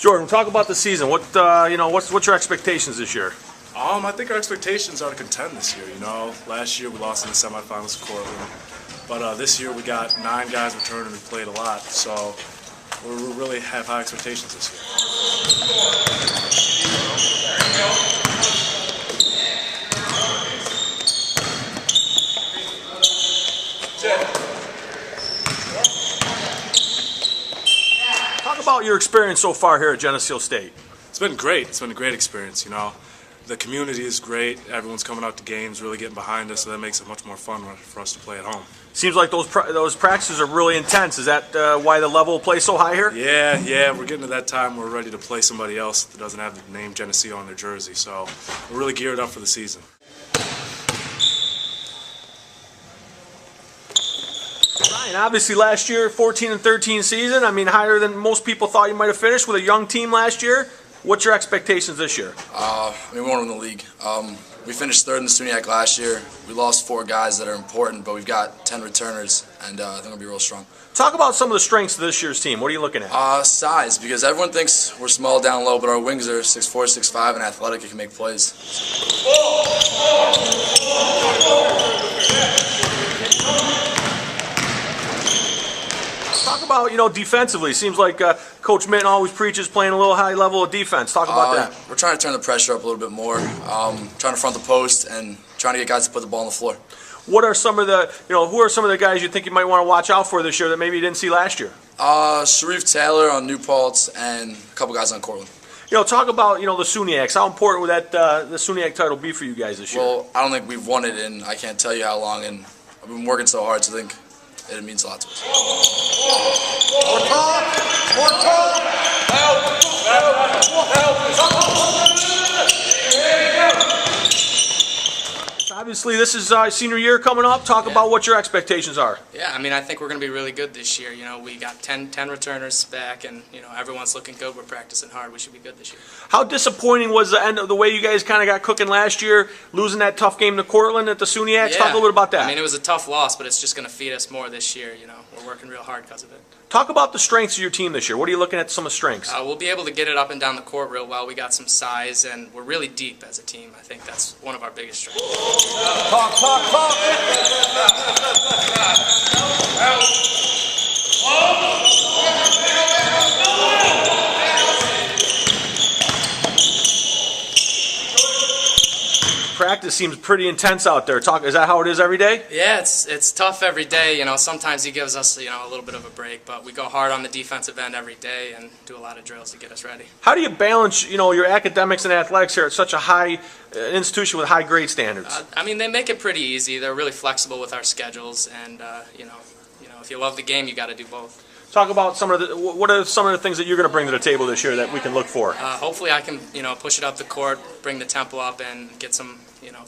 Jordan, talk about the season. What's your expectations this year? I think our expectations are to contend this year. Last year we lost in the semifinals to Cortland, but this year we got 9 guys returning who played a lot, so we really have high expectations this year. Talk about your experience so far here at Geneseo State. It's been great. It's been a great experience. The community is great. Everyone's coming out to games, really getting behind us, so that makes it much more fun for us to play at home. Seems like those practices are really intense. Is that why the level of play is so high here? Yeah. We're getting to that time where we're ready to play somebody else that doesn't have the name Geneseo on their jersey, so we're really geared up for the season. Ryan, obviously last year, 14-13 season. I mean, higher than most people thought you might have finished with a young team last year. What's your expectations this year? We won in the league. We finished 3rd in the SUNYAC last year. We lost 4 guys that are important, but we've got 10 returners, and I think we'll be real strong. Talk about some of the strengths of this year's team. What are you looking at? Size, because everyone thinks we're small down low, but our wings are 6'4", 6'5", and athletic and can make plays. Talk about, defensively. Seems like Coach Minton always preaches playing a little high level of defense. Talk about that. We're trying to turn the pressure up a little bit more, trying to front the post and trying to get guys to put the ball on the floor. What are some of the, who are some of the guys you think you might want to watch out for this year that maybe you didn't see last year? Sharif Taylor on New Paltz and a couple guys on Cortland. Talk about, the SUNYACs. How important would the SUNYAC title be for you guys this year? Well, I don't think we've won it in I can't tell you how long, and I've been working so hard to think it means a lot to us. More talk! Obviously, this is senior year coming up. Talk about what your expectations are. Yeah, I think we're going to be really good this year. We got 10 returners back, and everyone's looking good. We're practicing hard. We should be good this year. How disappointing was the end of the way you guys kind of got cooking last year, losing that tough game to Cortland at the SUNYAC? Talk a little bit about that. It was a tough loss, but it's just going to feed us more this year. We're working real hard because of it. Talk about the strengths of your team this year. What are you looking at, some of the strengths? We'll be able to get it up and down the court real well. We got some size, and we're really deep as a team. I think that's one of our biggest strengths. Talk! Practice seems pretty intense out there. Is that how it is every day? Yeah, it's tough every day. Sometimes he gives us a little bit of a break, but we go hard on the defensive end every day and do a lot of drills to get us ready. How do you balance your academics and athletics here at such a high institution with high grade standards? They make it pretty easy. They're really flexible with our schedules, and if you love the game, you got to do both. Talk about what are some of the things that you're going to bring to the table this year that we can look for? Hopefully I can push it up the court, bring the tempo up, and get some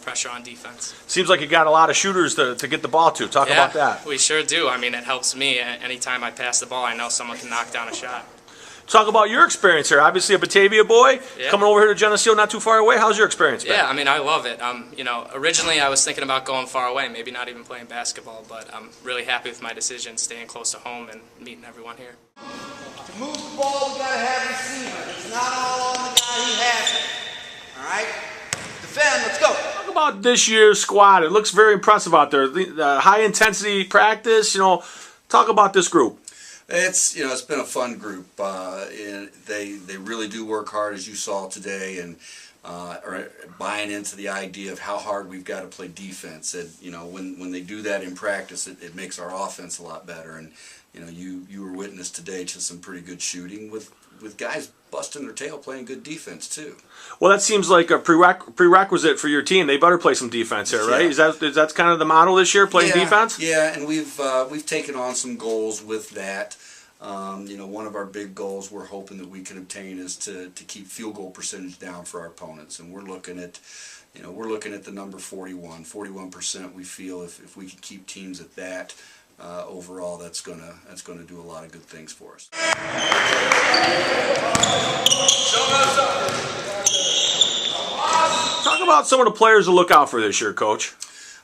pressure on defense. Seems like you got a lot of shooters to get the ball to. Talk about that. We sure do. It helps me. Anytime I pass the ball, I know someone can knock down a shot. Talk about your experience here. Obviously a Batavia boy, coming over here to Geneseo, not too far away. How's your experience been? Yeah, I love it. Originally I was thinking about going far away, maybe not even playing basketball, but I'm really happy with my decision, staying close to home and meeting everyone here. To move the ball, we got to have receiver. It's not all on the guy who has it. All right? Defend, let's go. Talk about this year's squad. It looks very impressive out there. The high-intensity practice, talk about this group. It's been a fun group. They really do work hard, as you saw today, and are buying into the idea of how hard we've got to play defense. And when they do that in practice, it makes our offense a lot better. And you were witness today to some pretty good shooting with guys busting their tail playing good defense too. Well, that seems like a prerequisite for your team. They better play some defense here, right? Is that kind of the model this year, playing defense? Yeah, and we've taken on some goals with that. One of our big goals we're hoping that we can obtain is to keep field goal percentage down for our opponents, and we're looking at the number 41%. We feel if we can keep teams at that. Overall, that's gonna do a lot of good things for us. Talk about some of the players to look out for this year, Coach.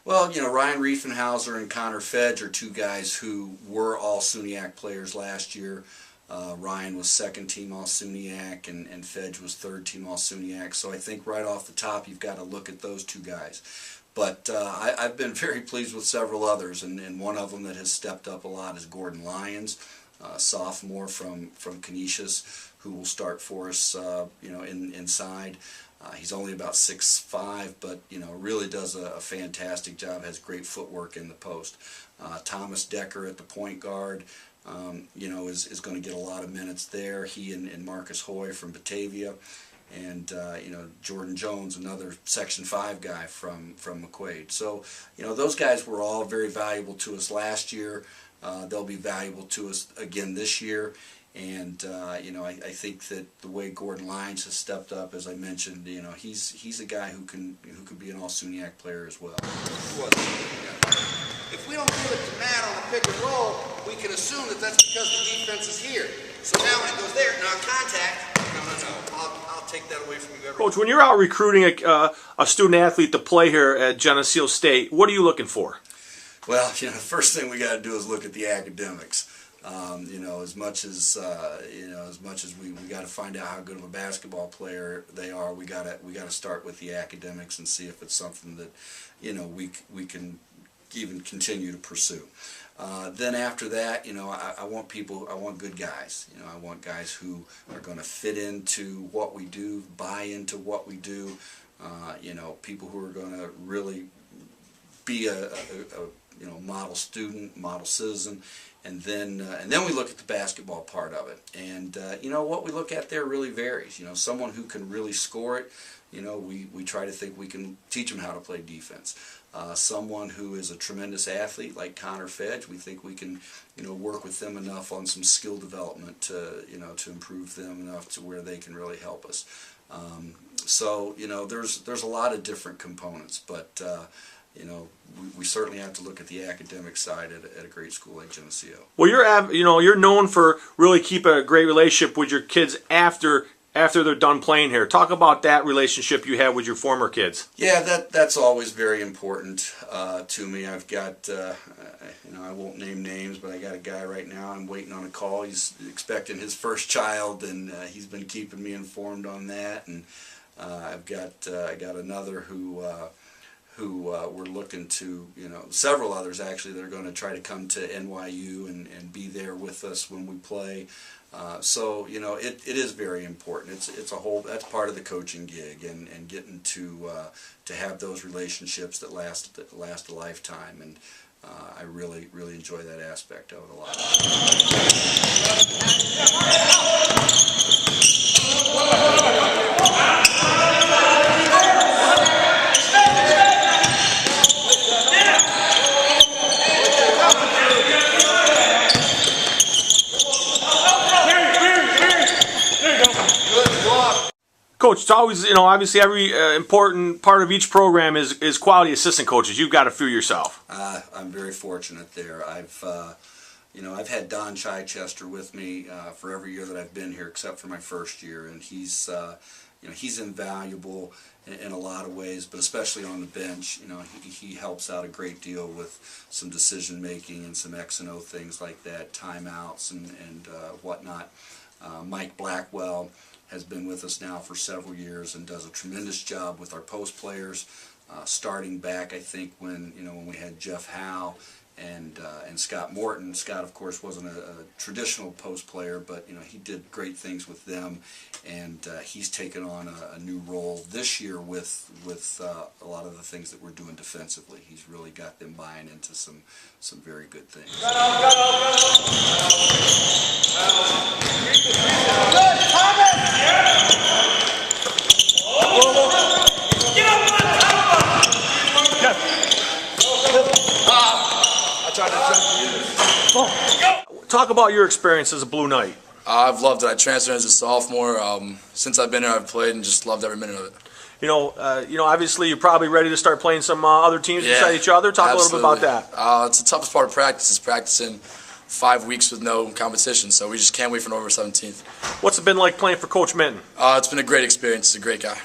Well, Ryan Riefenhauser and Connor Fedge are 2 guys who were all SUNYAC players last year. Ryan was second team All-SUNYAC, and Fedge was third team All-SUNYAC. So I think right off the top, you've got to look at those two guys. But I've been very pleased with several others, and one of them that has stepped up a lot is Gordon Lyons, sophomore from Canisius, who will start for us, inside. He's only about 6'5", but really does a fantastic job. Has great footwork in the post. Thomas Decker at the point guard, is going to get a lot of minutes there. He and Marcus Hoy from Batavia. And Jordan Jones, another Section 5 guy from McQuaid. So those guys were all very valuable to us last year. They'll be valuable to us again this year. And I think that the way Gordon Lyons has stepped up, as I mentioned, he's a guy who can be an All-SUNYAC player as well. If we don't give it to Matt on the pick and roll, we can assume that that's because the defense is here. So now when it goes there, non-contact. No. I'll take that away from you. Coach, when you're out recruiting a student athlete to play here at Geneseo State, what are you looking for? Well, the first thing we got to do is look at the academics. As much as we got to find out how good of a basketball player they are, we got to start with the academics and see if it's something that we can even continue to pursue. Then after that, I want good guys. I want guys who are going to fit into what we do, buy into what we do. People who are going to really be a model student, model citizen. And then we look at the basketball part of it. And what we look at there really varies. Someone who can really score it, we try to think we can teach them how to play defense. Someone who is a tremendous athlete like Connor Fedge, we think we can work with them enough on some skill development to improve them enough to where they can really help us. So there's a lot of different components, but we certainly have to look at the academic side at a great school like Geneseo. Well, you're known for really keeping a great relationship with your kids after they're done playing here. Talk about that relationship you have with your former kids. Yeah, that's always very important to me. I've got, I won't name names, but I got a guy right now. I'm waiting on a call. He's expecting his first child, and he's been keeping me informed on that. And I got another who we're looking to, several others actually that are going to try to come to NYU and be there with us when we play. So it is very important. It's a whole, that's part of the coaching gig, and getting to have those relationships that last a lifetime, and I really enjoy that aspect of it a lot. Coach, it's always, obviously every important part of each program is quality assistant coaches. You've got a few yourself. I'm very fortunate there. I've had Don Chichester with me for every year that I've been here, except for my first year, and he's invaluable in a lot of ways, but especially on the bench. He helps out a great deal with some decision making and some X and O things like that, timeouts and whatnot. Mike Blackwell has been with us now for several years and does a tremendous job with our post players, starting back, I think, when we had Jeff Howe and Scott Morton. Scott, of course, wasn't a traditional post player, but he did great things with them, and he's taken on a new role this year with a lot of the things that we're doing defensively. He's really got them buying into some very good things. Talk about your experience as a Blue Knight. I've loved it. I transferred as a sophomore. Since I've been here, I've played and just loved every minute of it. Obviously you're probably ready to start playing some other teams beside each other. Talk absolutely. a little bit about that. It's the toughest part of practice is practicing 5 weeks with no competition, so we just can't wait for November 17th. What's it been like playing for Coach Minton? It's been a great experience. He's a great guy.